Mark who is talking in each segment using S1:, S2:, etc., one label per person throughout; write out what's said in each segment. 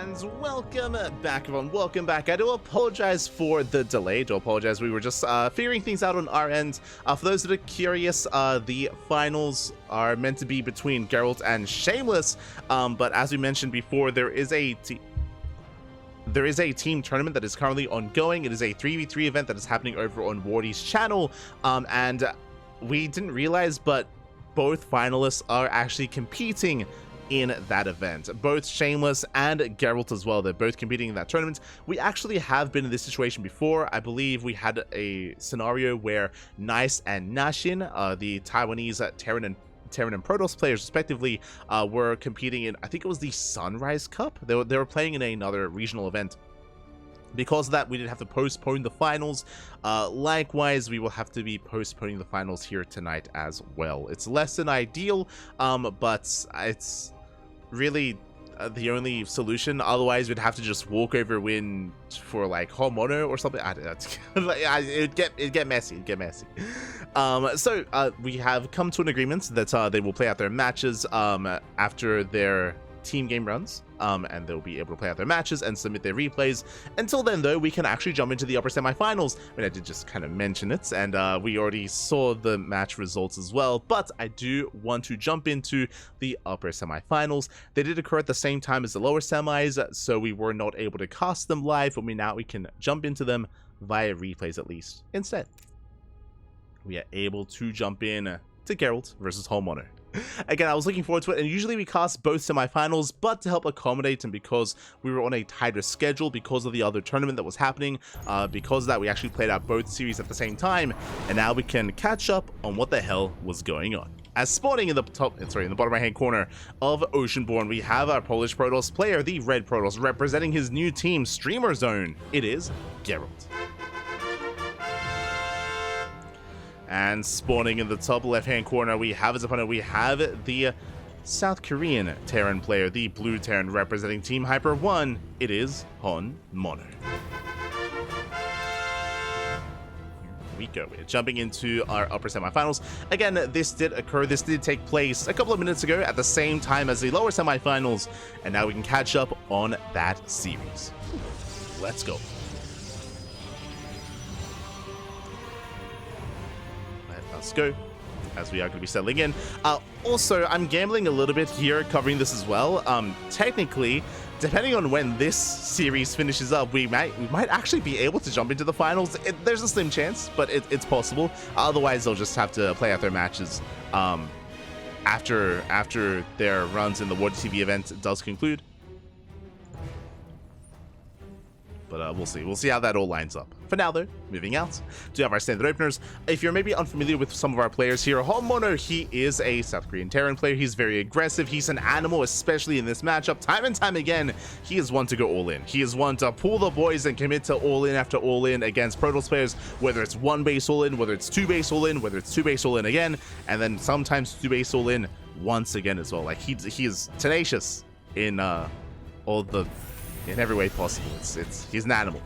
S1: And welcome back, everyone. Welcome back. I do apologize for the delay. We were just figuring things out on our end. For those that are curious, the finals are meant to be between Gerald and Shameless. But as we mentioned before, there is a team tournament that is currently ongoing. It is a 3v3 event that is happening over on Wardy's channel. And we didn't realize, but both finalists are actually competing in that event. Both Shameless and Gerald as well. They're both competing in that tournament. We actually have been in this situation before. I believe we had a scenario where Nice and Nashin, the Taiwanese Terran and Protoss players respectively, were competing in, I think it was the Sunrise Cup. They were playing in another regional event. Because of that, we did have to postpone the finals. Likewise, we will have to be postponing the finals here tonight as well. It's less than ideal, but it's really the only solution. Otherwise, we'd have to just walk over win for like HonMonO or something. It'd get messy. So we have come to an agreement that they will play out their matches after their team game runs, and they'll be able to play out their matches and submit their replays. Until then, though, we can actually jump into the upper semifinals. I mean, I did just kind of mention it, and we already saw the match results as well, but I do want to jump into the upper semifinals. They did occur at the same time as the lower semis, so we were not able to cast them live, but now we can jump into them via replays at least. Instead, we are able to jump in to Gerald versus HonMonO. Again, I was looking forward to it, and usually we cast both semifinals, but to help accommodate and because we were on a tighter schedule because of the other tournament that was happening, because of that, we actually played out both series at the same time, and now we can catch up on what the hell was going on. As spawning in the bottom right hand corner of Oceanborn, we have our Polish Protoss player, the Red Protoss, representing his new team, Streamer Zone. It is Gerald. And spawning in the top left-hand corner, we have his opponent. We have the South Korean Terran player, the Blue Terran, representing Team Hyper 1. It is HonMonO. We go. We're jumping into our upper semifinals. Again, this did take place a couple of minutes ago at the same time as the lower semifinals, and now we can catch up on that series. Let's go. Let's go, as we are going to be settling in. Also, I'm gambling a little bit here covering this as well. Technically, depending on when this series finishes up, we might actually be able to jump into the finals. There's a slim chance, but it's possible. Otherwise, they'll just have to play out their matches after their runs in the Wardy TV event does conclude. But we'll see. We'll see how that all lines up. For now, though, moving out to have our standard openers. If you're maybe unfamiliar with some of our players here, HonMonO, he is a South Korean Terran player. He's very aggressive. He's an animal, especially in this matchup. Time and time again, he is one to go all in. He is one to pull the boys and commit to all in after all in against Protoss players, whether it's one base all in, whether it's two base all in, whether it's two base all in again, and then sometimes two base all in once again as well. Like, he is tenacious in in every way possible. He's an animal.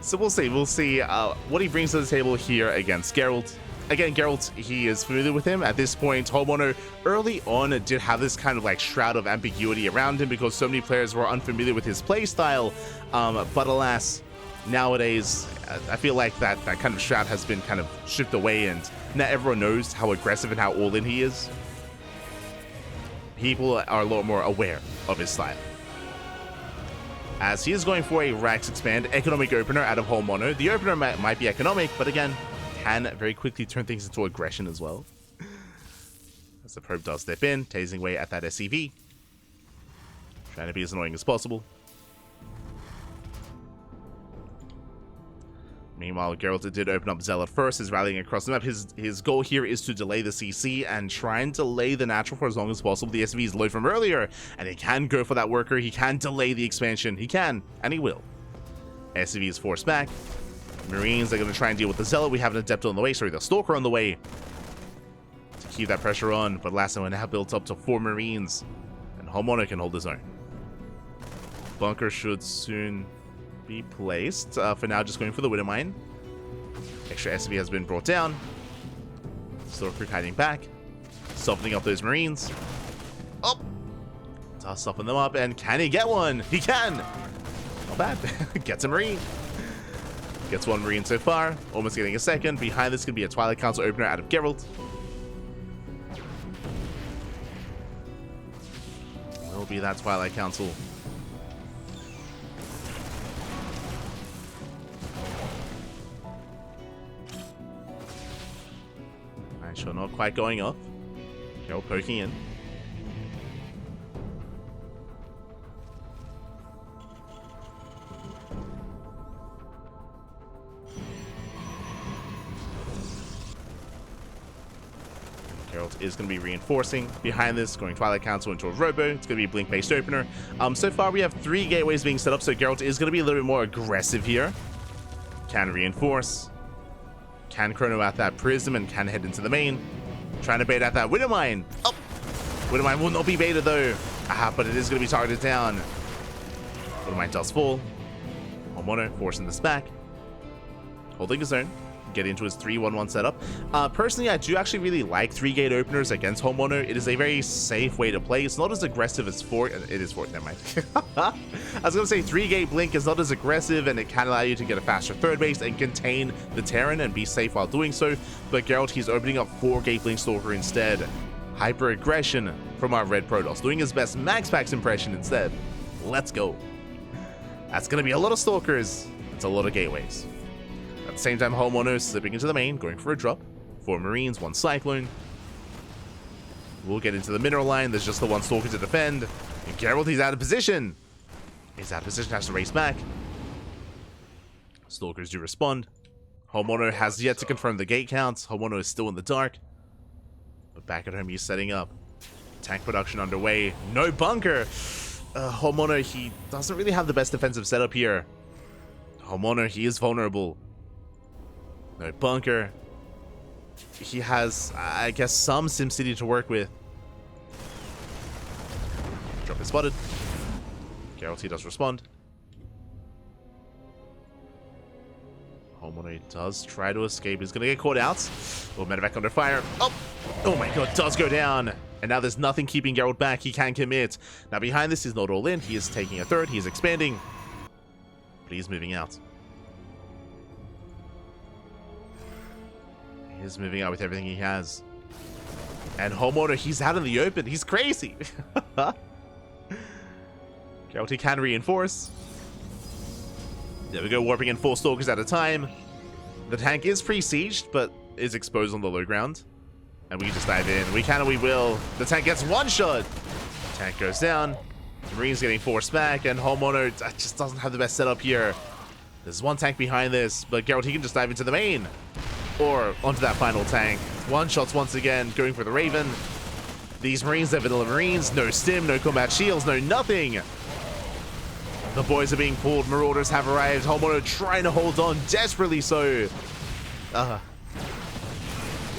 S1: So we'll see what he brings to the table here against Gerald. Again, Gerald, he is familiar with him at this point. HonMonO early on did have this kind of like shroud of ambiguity around him because so many players were unfamiliar with his play style, but alas, nowadays I feel like that kind of shroud has been kind of stripped away, and now everyone knows how aggressive and how all in he is. People are a lot more aware of his style, as he is going for a Rax Expand economic opener out of HonMonO. The opener might be economic, but again, can very quickly turn things into aggression as well. As the probe does step in, tasing away at that SCV. Trying to be as annoying as possible. Meanwhile, Gerald did open up Zealot first, is rallying across the map. His goal here is to delay the CC and try and delay the natural for as long as possible. The SCV is low from earlier, and he can go for that worker. He can delay the expansion. He can, and he will. SCV is forced back. Marines are going to try and deal with the Zealot. We have an Adepto on the way, the Stalker on the way to keep that pressure on, but last time we're now built up to 4 Marines, and HonMonO can hold his own. Bunker should soon be placed. For now, just going for the Widow Mine. Extra SCV has been brought down. Stalker hiding back, softening up those Marines. Oh! Does soften them up, and can he get one? He can! Not bad. Gets a Marine. Gets one Marine so far. Almost getting a second. Behind this could be a Twilight Council opener out of Gerald. Will be that Twilight Council. And sure, not quite going off. Gerald poking in. Gerald is going to be reinforcing behind this, going Twilight Council into a Robo. It's going to be a Blink-based opener. So far, we have 3 gateways being set up, so Gerald is going to be a little bit more aggressive here. Can reinforce. Can chrono out that Prism and can head into the main. Trying to bait out that Widowmine. Oh! Widowmine will not be baited, though. But it is going to be targeted down. Widowmine does fall. HonMonO forcing this back. Holding his own. Get into his 3-1-1 setup. Personally, I do actually really like 3-gate openers against HonMonO. It is a very safe way to play. It's not as aggressive as 4. It is 4, never mind. I was going to say 3-gate Blink is not as aggressive, and it can allow you to get a faster third base and contain the Terran and be safe while doing so. But Gerald, he's opening up 4-gate Blink Stalker instead. Hyper aggression from our Red Protoss, doing his best Max Pax impression instead. Let's go. That's going to be a lot of Stalkers. It's a lot of gateways. At the same time, HonMonO slipping into the main, going for a drop. 4 Marines, 1 Cyclone. We'll get into the mineral line. There's just the 1 Stalker to defend. And Gerald, he's out of position. He's out of position, has to race back. Stalkers do respond. HonMonO has yet to confirm the gate counts. HonMonO is still in the dark. But back at home, he's setting up. Tank production underway. No bunker. HonMonO, he doesn't really have the best defensive setup here. HonMonO, he is vulnerable. No bunker. He has, I guess, some SimCity to work with. Drop is spotted. Gerald, he does respond. HonMonO does try to escape. He's going to get caught out. Oh, medevac under fire. Oh my god, does go down. And now there's nothing keeping Gerald back. He can commit. Now behind this, he's not all in. He is taking a third. He is expanding. But he's moving out. He is moving out with everything he has. And HonMonO, he's out in the open. He's crazy. Gerald, he can reinforce. There we go, warping in 4 Stalkers at a time. The tank is pre-sieged, but is exposed on the low ground. And we can just dive in. We can and we will. The tank gets 1 shot. Tank goes down. The Marine's getting forced back, and HonMonO just doesn't have the best setup here. There's 1 tank behind this, but Gerald, he can just dive into the main. Or onto that final tank. 1 shots once again, going for the Raven. These Marines, they're vanilla Marines. No stim, no combat shields, no nothing. The boys are being pulled. Marauders have arrived. HonMonO trying to hold on, desperately so.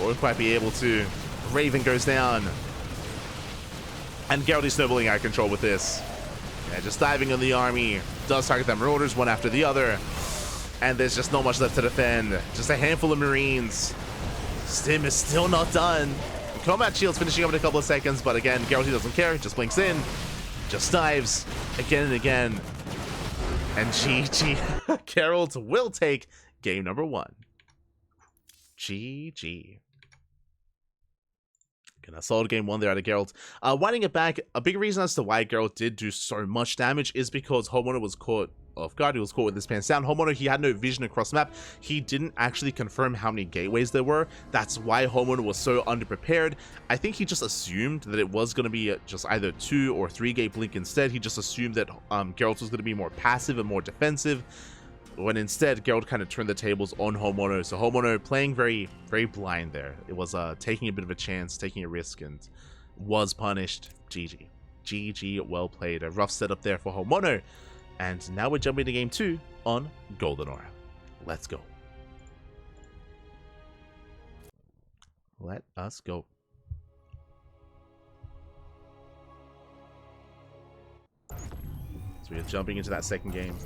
S1: Won't quite be able to. Raven goes down. And Gerald is snowballing out of control with this. Yeah, just diving on the army. Does target the Marauders one after the other. And there's just not much left to defend. Just a handful of Marines. Stim is still not done. Combat shield's finishing up in a couple of seconds, but again, Gerald, he doesn't care. Just blinks in. Just dives again and again. And GG. Gerald will take game number 1. GG. A solid game 1 there out of Gerald. Winding it back, a big reason as to why Gerald did do so much damage is because HonMonO was caught off guard. He was caught with his pants down. HonMonO, he had no vision across the map. He didn't actually confirm how many gateways there were. That's why HonMonO was so underprepared. I think he just assumed that it was going to be just either 2 or 3 gate Blink instead. He just assumed that Gerald was going to be more passive and more defensive, when instead Gerald kind of turned the tables on HonMonO. So HonMonO playing very, very blind there. It was taking a bit of a chance, taking a risk, and was punished. GG. GG, well played. A rough setup there for HonMonO. And now we're jumping to game 2 on Golden Aura. Let's go. Let us go. So we are jumping into that second game.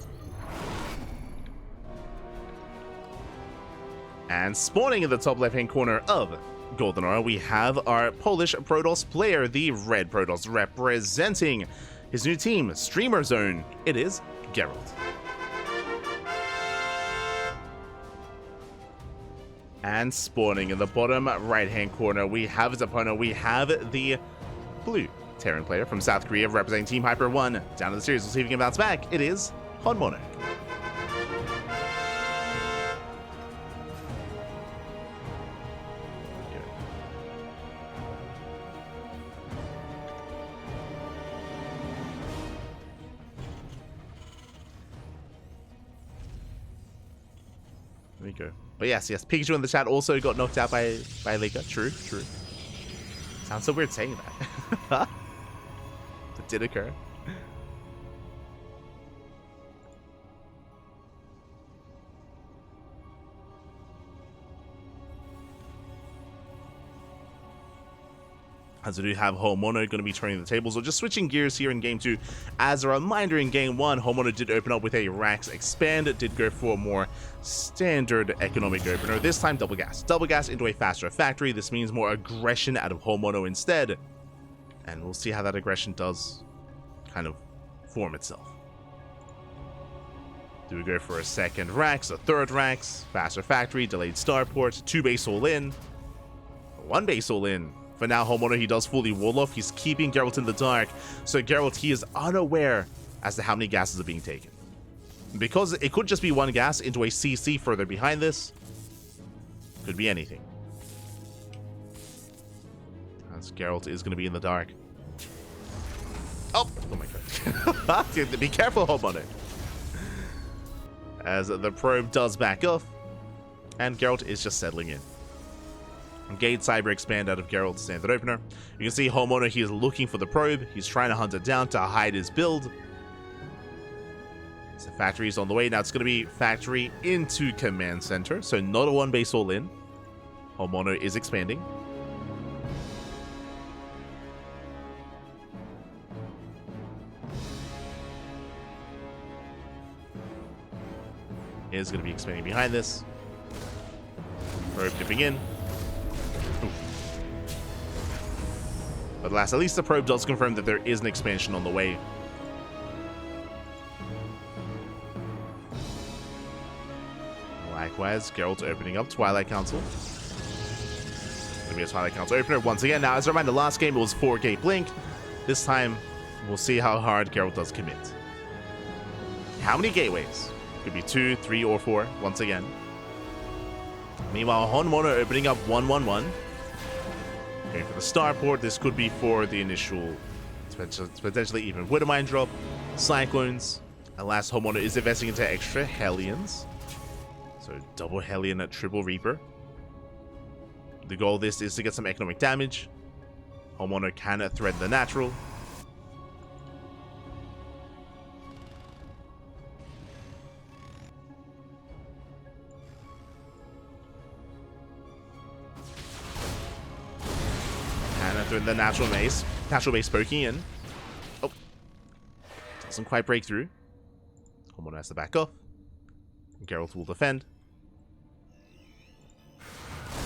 S1: And spawning in the top left-hand corner of Golden Aura, we have our Polish Protoss player, the Red Protoss, representing His new team, Streamer Zone, it is Gerald. And spawning in the bottom right-hand corner, we have his opponent. We have the blue Terran player from South Korea representing Team Hyper 1. Down to the series, we'll see if he can bounce back. It is HonMonO. There we go. But yes, Pikachu in the chat also got knocked out by Lika. True. Sounds so weird saying that. It did occur. As we do have HonMonO going to be turning the tables, or just switching gears here in Game 2. As a reminder, in Game 1, HonMonO did open up with a Rax Expand. It did go for a more standard economic opener. This time, double gas. Double gas into a faster factory. This means more aggression out of HonMonO instead. And we'll see how that aggression does kind of form itself. Do we go for a second Rax, a third Rax, faster factory, delayed starport, 2 base all in, 1 base all in. For now, HonMonO, he does fully wall off. He's keeping Gerald in the dark. So Gerald, he is unaware as to how many gases are being taken. Because it could just be 1 gas into a CC further behind this. Could be anything. As Gerald is going to be in the dark. Oh my god. Be careful, HonMonO. As the probe does back off. And Gerald is just settling in. Gate Cyber Expand out of Gerald's standard opener. You can see HonMonO, he is looking for the probe. He's trying to hunt it down to hide his build. So factory is on the way. Now it's going to be factory into command center. So not a 1 base all in. HonMonO is expanding. Is going to be expanding behind this. Probe dipping in. But last, at least the probe does confirm that there is an expansion on the way. Likewise, Gerald's opening up Twilight Council. Gonna be a Twilight Council opener once again. Now, as a reminder, last game it was 4-gate blink. This time, we'll see how hard Gerald does commit. How many gateways? Could be 2, 3, or 4 once again. Meanwhile, HonMonO opening up 1-1-1. Going for the starport. This could be for the initial, potentially even Widowmine drop, Cyclones. And last, HonMonO is investing into extra Hellions. So double Hellion at triple Reaper. The goal of this is to get some economic damage. HonMonO can threaten the natural. Through the natural base poking in. Oh, doesn't quite break through. HonMonO has to back off. Gerald will defend.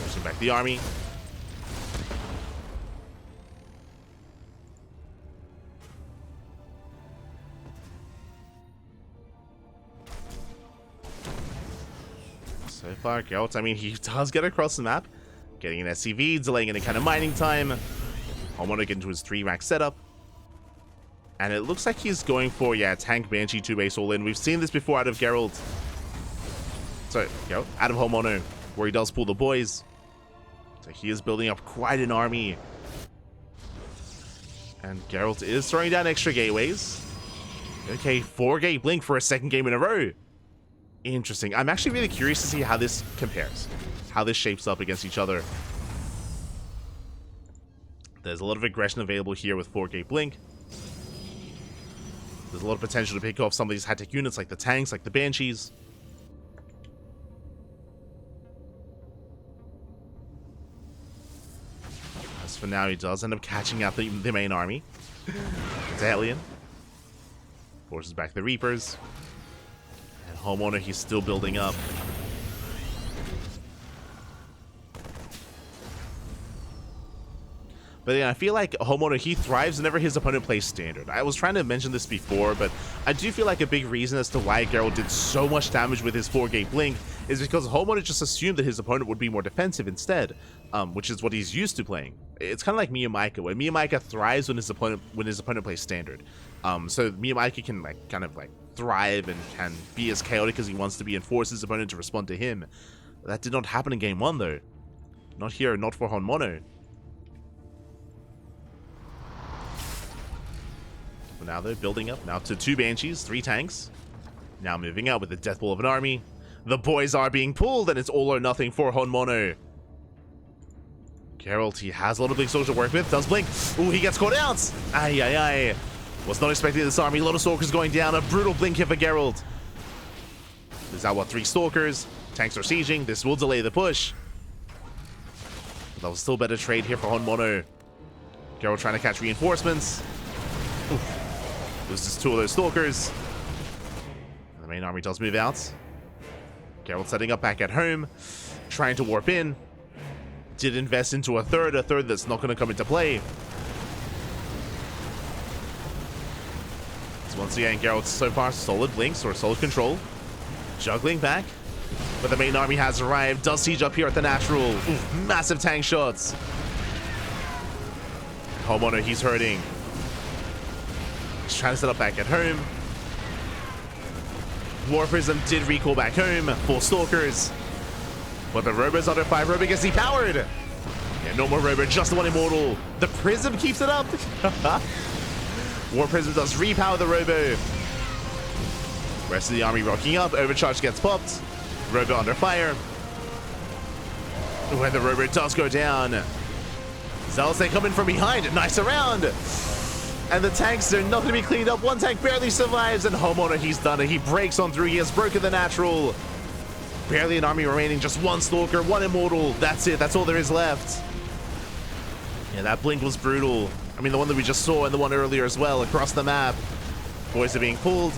S1: Pushing back the army. So far, Gerald, I mean, he does get across the map. Getting an SCV, delaying any kind of mining time. I want to get into his 3-rack setup. And it looks like he's going for, tank Banshee 2 base all in. We've seen this before out of Gerald. So, out of HonMonO, where he does pull the boys. So he is building up quite an army. And Gerald is throwing down extra gateways. Okay, 4-gate blink for a 2nd game in a row. Interesting. I'm actually really curious to see how this compares. How this shapes up against each other. There's a lot of aggression available here with 4-gate blink. There's a lot of potential to pick off some of these high-tech units like the tanks, like the Banshees. As for now, he does end up catching out the main army. It's Alien. Forces back the Reapers. And HonMonO, he's still building up. But yeah, I feel like HonMonO, he thrives whenever his opponent plays standard. I was trying to mention this before, but I do feel like a big reason as to why Gerald did so much damage with his 4-gate blink is because HonMonO just assumed that his opponent would be more defensive instead, which is what he's used to playing. It's kind of like Miyamaika, where Miyamaika thrives when his opponent plays standard. So Miyamaika can kind of thrive and can be as chaotic as he wants to be and force his opponent to respond to him. That did not happen in game 1 though. Not here, not for HonMonO. Now they're building up now to 2 Banshees, 3 tanks. Now moving out with the death ball of an army. The boys are being pulled, and it's all or nothing for HonMonO. Gerald, he has a lot of big soldiers to work with. Does blink. Ooh, he gets caught out. Ay, ay, ay. Was not expecting this army. A lot of stalkers going down. A brutal blink here for Gerald. There's now, what, 3 stalkers. Tanks are sieging. This will delay the push. But that was still better trade here for HonMonO. Gerald trying to catch reinforcements. Oof. Loses 2 of those stalkers. And the main army does move out. Gerald setting up back at home, trying to warp in. Did invest into a third that's not going to come into play. So once again, Gerald so far solid blinks or solid control. Juggling back. But the main army has arrived. Does siege up here at the natural. Oof, massive tank shots. HonMonO, he's hurting. He's trying to set up back at home. War Prism did recall back home. 4 stalkers. But the Robo's under 5. Robo gets depowered. Yeah, no more Robo, just the 1 immortal. The Prism keeps it up. War Prism does repower the Robo. Rest of the army rocking up. Overcharge gets popped. Robo under fire. When the Robo does go down. Zealots, they come in from behind. Nice around. And the tanks, they're not going to be cleaned up. 1 tank barely survives, and HonMonO, he's done it. He breaks on through. He has broken the natural. Barely an army remaining. Just 1 stalker, 1 immortal. That's it. That's all there is left. Yeah, that blink was brutal. I mean, the one that we just saw and the one earlier as well across the map. Boys are being pulled.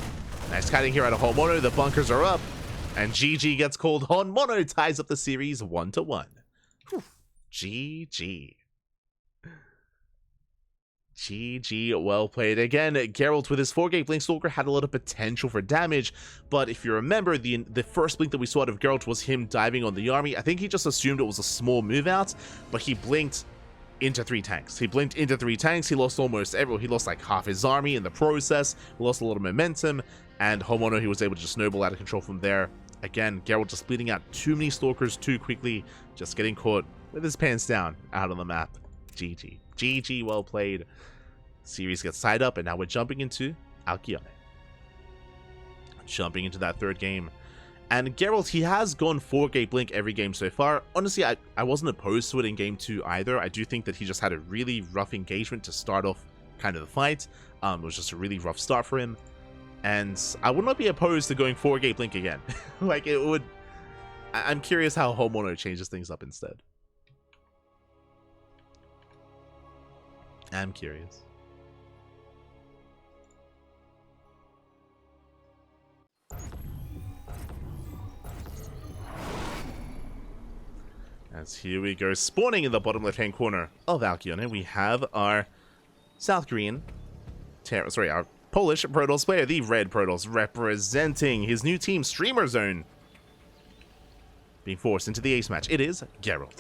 S1: Nice kiting here out of HonMonO. The bunkers are up. And GG gets called. HonMonO ties up the series 1-1. GG. GG, well played. Again, Gerald with his 4-gate blink stalker had a lot of potential for damage, but if you remember, the first blink that we saw out of Gerald was him diving on the army. I think he just assumed it was a small move out, but he blinked into 3 tanks. He blinked into 3 tanks. He lost almost everyone. He lost like half his army in the process. He lost a lot of momentum, and HonMonO, he was able to just snowball out of control from there. Again, Gerald just bleeding out too many stalkers too quickly, just getting caught with his pants down out on the map. GG. GG, well played. Series gets tied up, and now we're jumping into Alkione. Jumping into that 3rd game. And Gerald, he has gone 4-gate blink every game so far. Honestly, I wasn't opposed to it in game 2 either. I do think that he just had a really rough engagement to start off kind of the fight. It was just a really rough start for him. And I would not be opposed to going 4-gate blink again. Like, it would... I'm curious how HonMonO changes things up instead. I'm curious. As here we go, spawning in the bottom left-hand corner of Alkione, we have our South Korean, our Polish Protoss player, the Red Protoss, representing his new team, Streamer Zone. Being forced into the ace match, it is Gerald.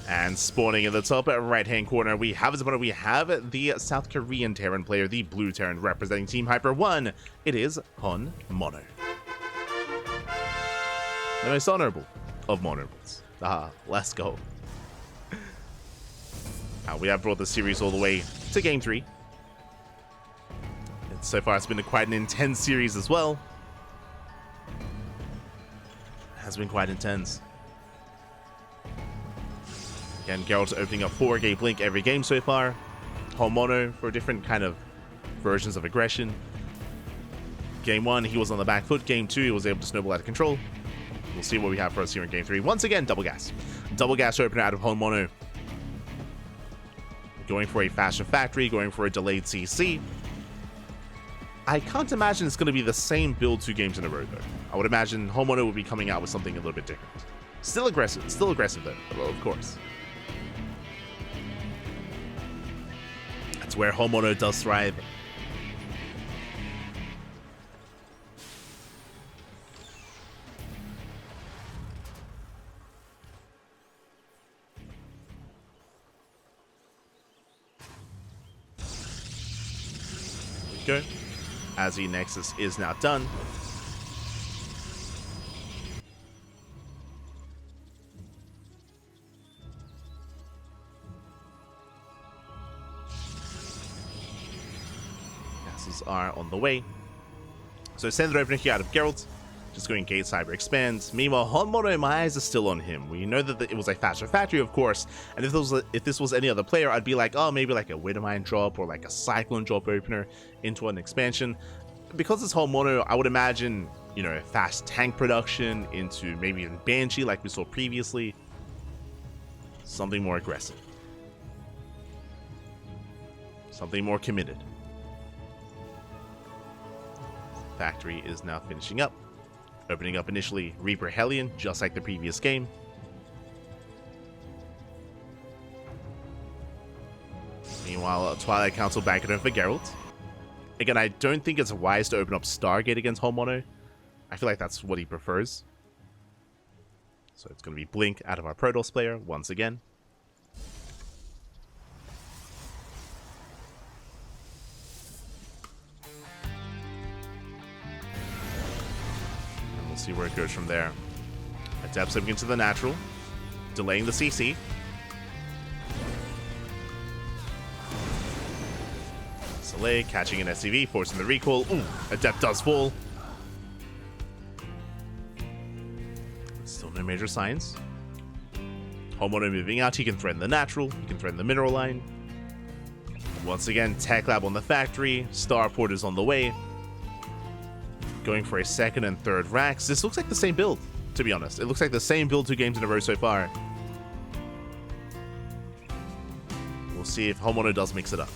S1: And spawning in the top right-hand corner, we have his opponent. We have the South Korean Terran player, the Blue Terran, representing Team Hyper 1. It is HonMonO. The most honorable of honorables. Let's go. We have brought the series all the way to Game 3. And so far, it's been quite an intense series as well. It has been quite intense. Again, Gerald's opening up 4-gate blink every game so far. HonMonO for different kind of versions of aggression. Game 1, he was on the back foot. Game 2, he was able to snowball out of control. We'll see what we have for us here in Game 3. Once again, double gas. Double gas opener out of HonMonO. Going for a Fashion Factory, going for a delayed CC. I can't imagine it's going to be the same build 2 games in a row, though. I would imagine HonMonO will be coming out with something a little bit different. Still aggressive though, of course. where HonMonO does thrive. Go. As the Nexus is now done. Gases are on the way. So send the opener here out of Gerald. Just going Gate Cyber expands. Meanwhile, HonMonO, my eyes are still on him. We know that it was a faster factory, of course. And if this was any other player, I'd be like, oh, maybe like a Widowmine drop or like a Cyclone drop opener into an expansion. Because it's HonMonO, I would imagine, you know, fast tank production into maybe even Banshee like we saw previously. Something more aggressive. Something more committed. Factory is now finishing up. Opening up initially Reaper Hellion, just like the previous game. Meanwhile, Twilight Council back it over for Gerald. Again, I don't think it's wise to open up Stargate against HonMonO. I feel like that's what he prefers. So it's going to be Blink out of our Protoss player once again. See where it goes from there. Adept stepping into the natural, delaying the CC. Soleil catching an SCV, forcing the recoil. Ooh, Adept does fall. Still no major signs. HonMonO moving out. He can threaten the natural. He can threaten the mineral line. Once again, Tech Lab on the factory. Starport is on the way. Going for a second and third racks. This looks like the same build, to be honest. It looks like the same build 2 games in a row so far. We'll see if HonMonO does mix it up.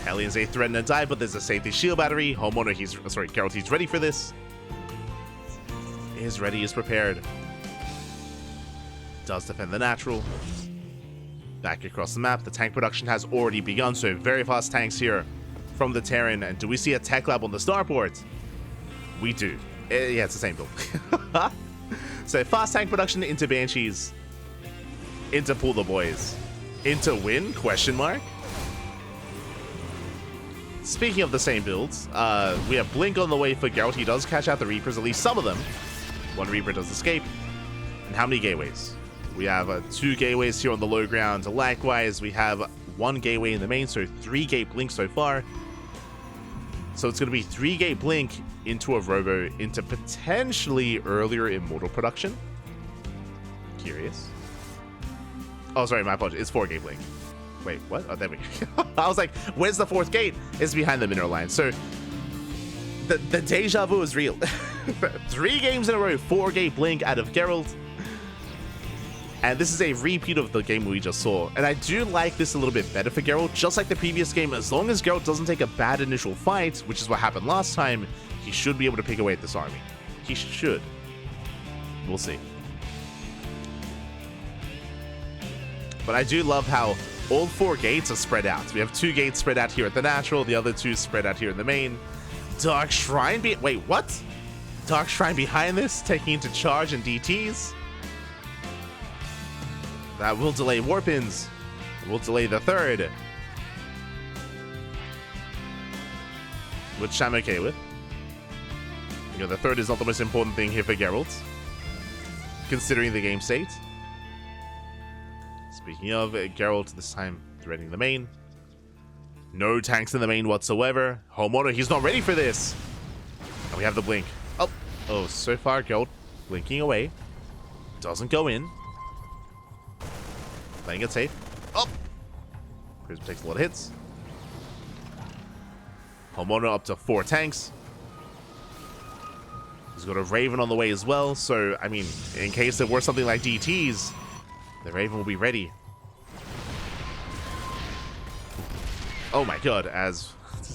S1: Hellion's a threat and a die, but there's a safety shield battery. HonMonO, Gerald, he's ready for this. Is ready, is prepared. Does defend the natural. Back across the map. The tank production has already begun, so very fast tanks here from the Terran. And do we see a Tech Lab on the starport? We do. Yeah, it's the same build. So fast tank production into Banshees, into Pull the Boys, into Win, question mark. Speaking of the same builds, we have Blink on the way for Gerald. He does catch out the Reapers, at least some of them. One Reaper does escape. And how many gateways? We have 2 gateways here on the low ground. Likewise, we have 1 gateway in the main, so 3 gate Blink so far. So it's going to be 3 gate Blink into a Robo, into potentially earlier Immortal production. Curious. Oh, sorry, my apologies. It's 4 gate Blink. Wait, what? Oh, there we go. I was like, where's the 4th gate? It's behind the mineral line. So the deja vu is real. 3 games in a row, 4 gate Blink out of Gerald. And this is a repeat of the game we just saw. And I do like this a little bit better for Gerald. Just like the previous game, as long as Gerald doesn't take a bad initial fight, which is what happened last time, he should be able to pick away at this army. He should. We'll see. But I do love how all 4 gates are spread out. We have 2 gates spread out here at the natural, the other 2 spread out here in the main. Dark Shrine wait, what? Dark Shrine behind this, taking into charge and DTs. That will delay Warpins. Will delay the 3rd. Which I'm okay with. You know, the 3rd is not the most important thing here for Gerald, considering the game state. Speaking of, Gerald this time threading the main. No tanks in the main whatsoever. HonMonO, he's not ready for this. And we have the Blink. Oh, so far Gerald blinking away. Doesn't go in. Playing it safe. Oh! Prism takes a lot of hits. HonMonO up to 4 tanks. He's got a Raven on the way as well, so, I mean, in case there were something like DTs, the Raven will be ready. Oh my god, as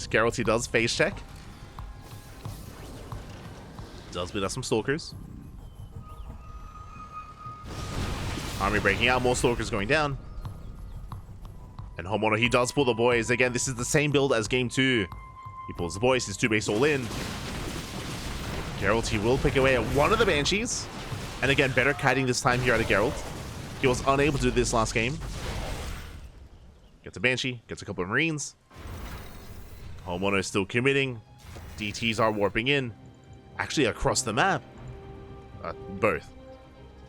S1: Gerald, he does phase check. Does beat us some Stalkers. Army breaking out, more Stalkers going down. And HonMonO, he does pull the boys. Again, this is the same build as game 2. He pulls the boys, his 2-base all in. Gerald, he will pick away at one of the Banshees. And again, better kiting this time here out of Gerald. He was unable to do this last game. Gets a Banshee, gets a couple of Marines. HonMonO is still committing. DTs are warping in. Actually, across the map. Both.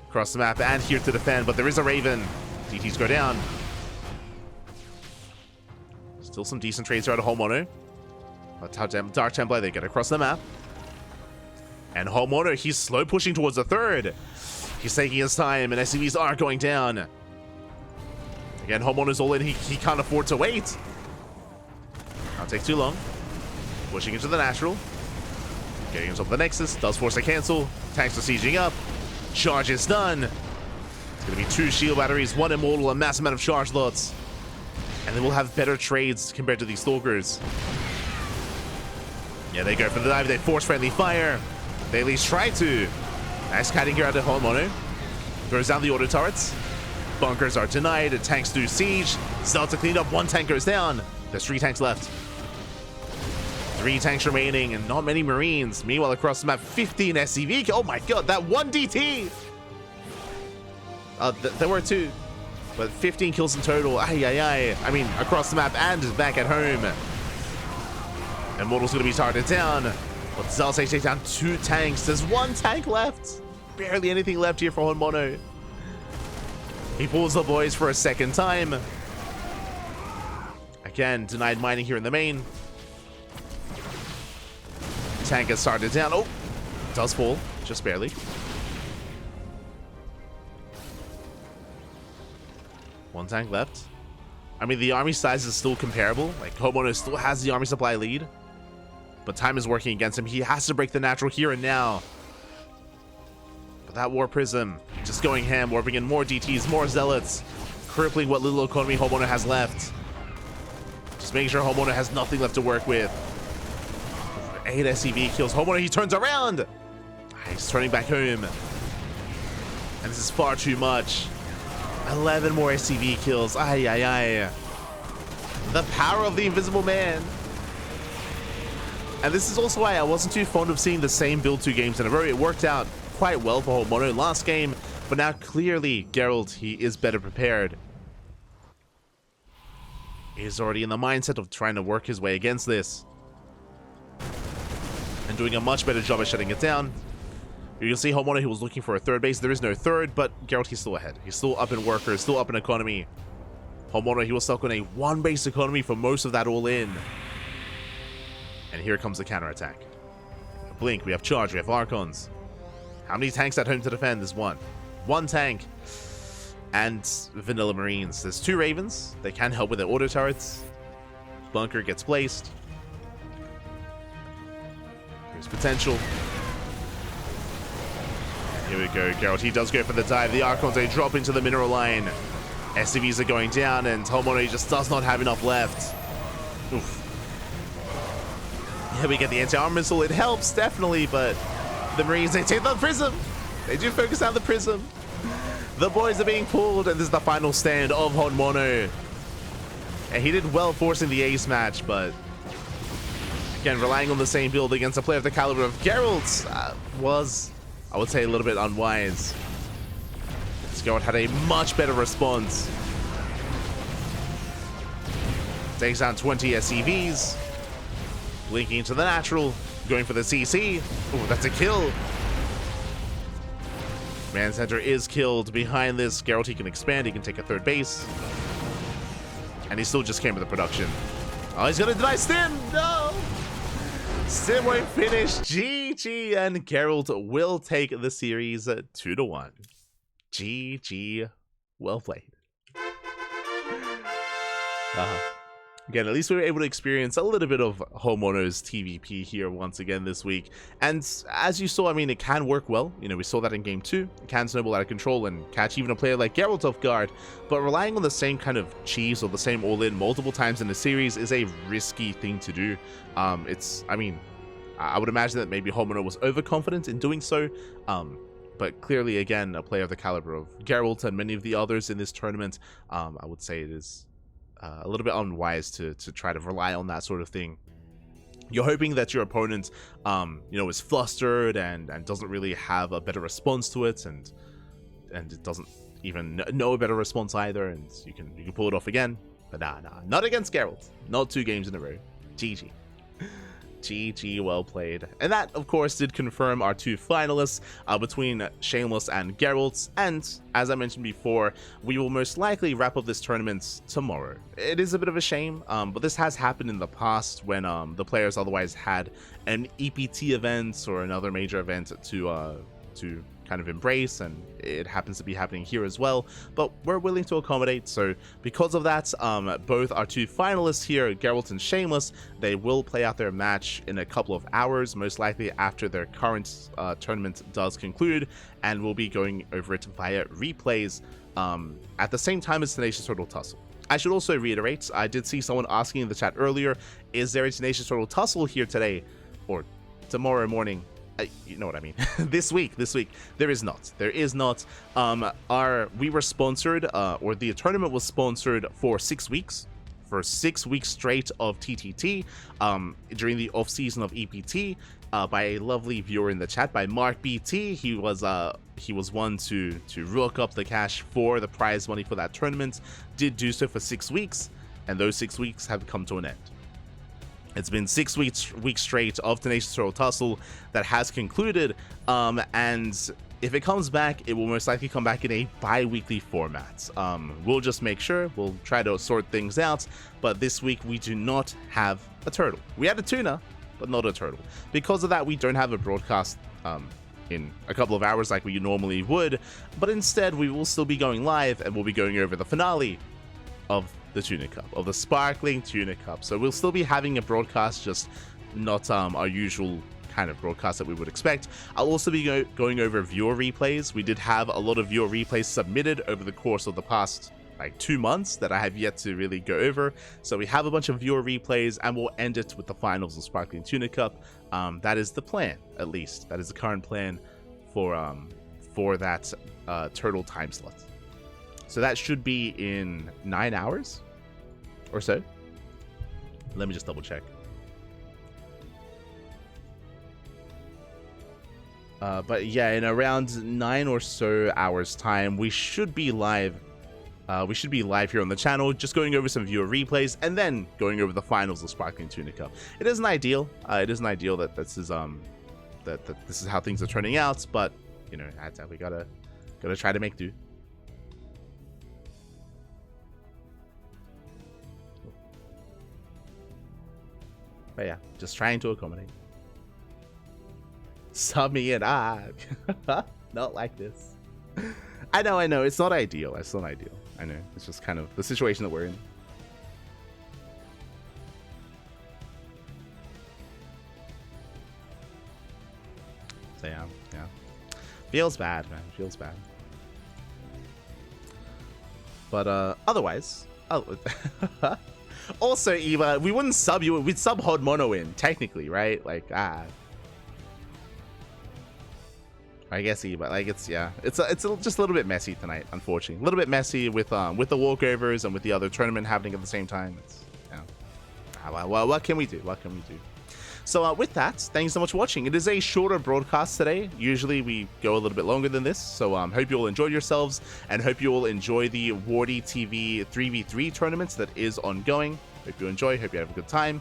S1: Across the map and here to defend, but there is a Raven. DTs go down. Still some decent trades here out of HonMonO. Dark Templar, they get across the map. And HonMonO, he's slow pushing towards the third. He's taking his time, and SCVs are going down. Again, HonMonO's all in. He can't afford to wait. Not take too long. Pushing into the natural. Getting himself the Nexus. Does force a cancel. Tanks are sieging up. Charge is done. It's going to be 2 shield batteries, 1 immortal, a massive amount of charge lots. And then we'll have better trades compared to these Stalkers. Yeah, they go for the dive. They force friendly fire. They at least try to. Nice kiting here out of HonMonO. Throws down the auto turrets. Bunkers are denied. Tanks do siege. Zelda cleaned up. 1 tank goes down. There's 3 tanks left. 3 tanks remaining and not many Marines. Meanwhile, across the map, 15 SCV. Oh my god, that 1 DT! There were 2, but 15 kills in total. Ay, ay, ay. I mean, across the map and back at home. Immortal's going to be targeted down. But Zelda takes down 2 tanks. There's 1 tank left. Barely anything left here for HonMonO. He pulls the boys for a second time. Again, denied mining here in the main. Tank has started down. Oh, does fall, just barely. One tank left. I mean, the army size is still comparable. Like, HonMonO still has the army supply lead. But time is working against him. He has to break the natural here and now. But that War Prism, just going ham, warping in more DTs, more Zealots, crippling what little economy HonMonO has left. Just making sure HonMonO has nothing left to work with. 8 SCV kills. HonMonO, he turns around. He's turning back home. And this is far too much. 11 more SCV kills. Ay, ay, ay. The power of the Invisible Man. And this is also why I wasn't too fond of seeing the same build 2 games in a row. It worked out quite well for HonMonO last game, but now clearly Gerald, he is better prepared. He's already in the mindset of trying to work his way against this. And doing a much better job at shutting it down. You can see HonMonO, he was looking for a 3rd base. There is no 3rd, but Gerald, he's still ahead. He's still up in workers, still up in economy. HonMonO, he was stuck on a 1-base economy for most of that all in. And here comes the counterattack. Blink, we have Charge, we have Archons. How many tanks at home to defend? There's 1. 1 tank. And Vanilla Marines. There's 2 Ravens. They can help with their auto turrets. Bunker gets placed. Here's potential. Here we go, Gerald. He does go for the dive. The Archons, they drop into the mineral line. SCVs are going down, and HonMonO just does not have enough left. Oof. Yeah, we get the anti-armor missile. It helps, definitely, but the Marines, they take the Prism. They do focus on the Prism. The boys are being pulled, and this is the final stand of HonMonO. And he did well forcing the ace match, but again, relying on the same build against a player of the caliber of Gerald was, I would say, a little bit unwise. Gerald had a much better response. Takes down 20 SCVs. Blinking into the natural. Going for the CC. Oh, that's a kill. Man Center is killed. Behind this, Gerald, he can expand. He can take a 3rd base. And he still just came with the production. Oh, he's going to deny Stim. No. Stim won't finish. GG. And Gerald will take the series 2-1. GG. Well played. Again, at least we were able to experience a little bit of HonMonO's TVP here once again this week. And as you saw, I mean, it can work well. You know, we saw that in game 2. It can snowball out of control and catch even a player like Geralt off guard. But relying on the same kind of cheese or the same all-in multiple times in the series is a risky thing to do. I mean, I would imagine that maybe HonMonO was overconfident in doing so. But clearly, again, a player of the caliber of Geralt and many of the others in this tournament, I would say it is unwise to try to rely on that sort of thing. You're hoping that your opponent, is flustered and doesn't really have a better response to it, and it doesn't even know a better response either, and you can pull it off again. But nah, not against Gerald. Not 2 games in a row. GG. GG, well played. And that, of course, did confirm our 2 finalists between Shameless and Gerald. And as I mentioned before, we will most likely wrap up this tournament tomorrow. It is a bit of a shame, but this has happened in the past when the players otherwise had an EPT event or another major event to kind of embrace, and it happens to be happening here as well, but we're willing to accommodate. So because of that, both our 2 finalists here, Gerald and Shameless, they will play out their match in a couple of hours, most likely after their current tournament does conclude, and we'll be going over it via replays at the same time as Tenacious Turtle Tussle. I should also reiterate, I did see someone asking in the chat earlier, is there a Tenacious Turtle Tussle here today or tomorrow morning? You know what I mean. This week there is not. We were sponsored, or the tournament was sponsored for 6 weeks, for 6 weeks straight of TTT, during the off season of EPT, by a lovely viewer in the chat, by Mark BT. He was one to rook up the cash for the prize money for that tournament. Did do so for 6 weeks, and those 6 weeks have come to an end. It's been 6 weeks straight of Tenacious Turtle Tussle that has concluded, and if it comes back, it will most likely come back in a bi-weekly format. We'll just make sure, we'll try to sort things out, but this week we do not have a turtle. We had a tuna, but not a turtle. Because of that, we don't have a broadcast in a couple of hours like we normally would, but instead we will still be going live, and we'll be going over the finale of the Tuna Cup, of the Sparkling Tuna Cup. So we'll still be having a broadcast, just not our usual kind of broadcast that we would expect. I'll also be going over viewer replays. We did have a lot of viewer replays submitted over the course of the past 2 months that I have yet to really go over. So we have a bunch of viewer replays, and we'll end it with the finals of Sparkling Tuna Cup. That is the plan, at least. That is the current plan for that turtle time slot. So that should be in 9 hours or so. Let me just double check. But yeah, in around 9 or so hours time, we should be live. We should be live here on the channel, just going over some viewer replays and then going over the finals of Sparkling Tuna Cup. It isn't ideal. It isn't ideal that this is that this is how things are turning out, but we gotta try to make do. But yeah, just trying to accommodate. Sub me in. Not like this. I know. It's not ideal. It's not ideal. I know. It's just kind of the situation that we're in. So yeah. Feels bad, man. Feels bad. But otherwise, also, Eva, we wouldn't sub you. We'd sub HonMonO in, technically, right? I guess Eva, it's just a little bit messy tonight, unfortunately. A little bit messy with the walkovers and with the other tournament happening at the same time. It's what can we do? What can we do? So with that, thank you so much for watching. It is a shorter broadcast today. Usually we go a little bit longer than this. So hope you all enjoyed yourselves, and hope you all enjoy the Wardy TV 3v3 tournaments that is ongoing. Hope you enjoy. Hope you have a good time.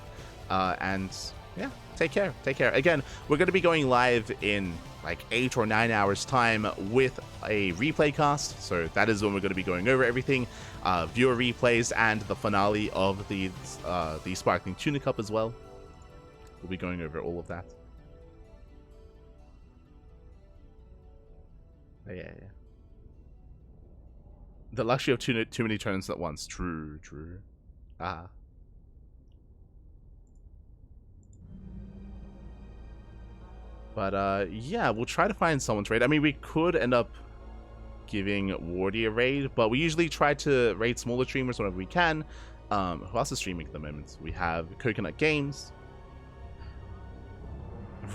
S1: And yeah, take care. Take care. Again, we're going to be going live in 8 or 9 hours time with a replay cast. So that is when we're going to be going over everything, viewer replays, and the finale of the Sparkling Tuna Cup as well. We'll be going over all of that. Yeah. The luxury of too many tournaments at once. True. But yeah, we'll try to find someone to raid. I mean, we could end up giving Wardy a raid, but we usually try to raid smaller streamers whenever we can. Who else is streaming at the moment? We have Coconut Games.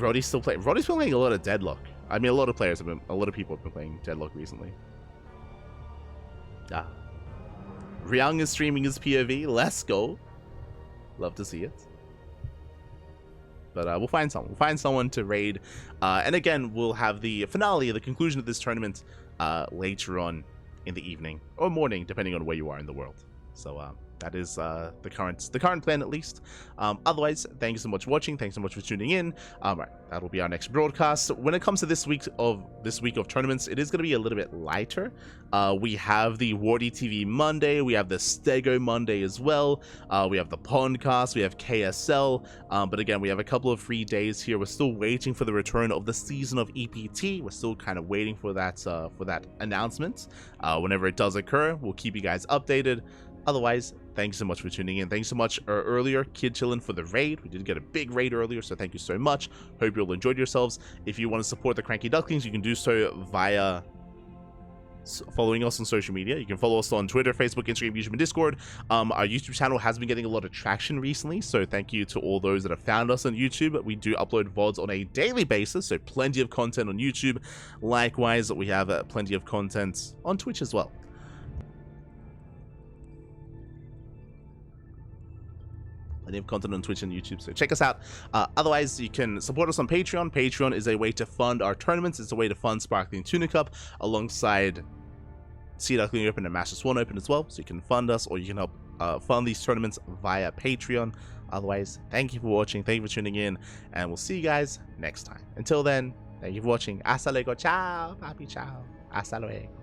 S1: Roddy's still playing. Roddy's been playing a lot of Deadlock. I mean, a lot of people have been playing Deadlock recently. Ryung is streaming his POV. Let's go. Love to see it. But we'll find someone. We'll find someone to raid. And again, we'll have the finale, the conclusion of this tournament later on in the evening or morning, depending on where you are in the world. So that is the current plan, at least. Otherwise, thank you so much for watching. Thanks so much for tuning in. Right, that'll be our next broadcast. When it comes to this week of tournaments, it is going to be a little bit lighter. We have the Wardy TV Monday. We have the Stego Monday as well. We have the Pondcast. We have KSL. But again, we have a couple of free days here. We're still waiting for the return of the season of EPT. We're still kind of waiting for that announcement. Whenever it does occur, we'll keep you guys updated. Otherwise, thanks so much for tuning in. Thanks so much earlier, Kid Chillin, for the raid. We did get a big raid earlier, so thank you so much. Hope you all enjoyed yourselves. If you want to support the Cranky Ducklings, you can do so via following us on social media. You can follow us on Twitter, Facebook, Instagram, YouTube, and Discord. Our YouTube channel has been getting a lot of traction recently, so thank you to all those that have found us on YouTube. We do upload VODs on a daily basis, so plenty of content on YouTube. Likewise, we have plenty of content on Twitch as well. Plenty of content on Twitch and YouTube, so check us out. Otherwise, you can support us on Patreon. Patreon is a way to fund our tournaments. It's a way to fund Sparkling Tuna Cup alongside Duckling Open and Master Swan Open as well. So you can fund us, or you can help fund these tournaments via Patreon. Otherwise, thank you for watching. Thank you for tuning in, and we'll see you guys next time. Until then, thank you for watching. Hasta luego. Ciao. Papi, ciao. Hasta luego.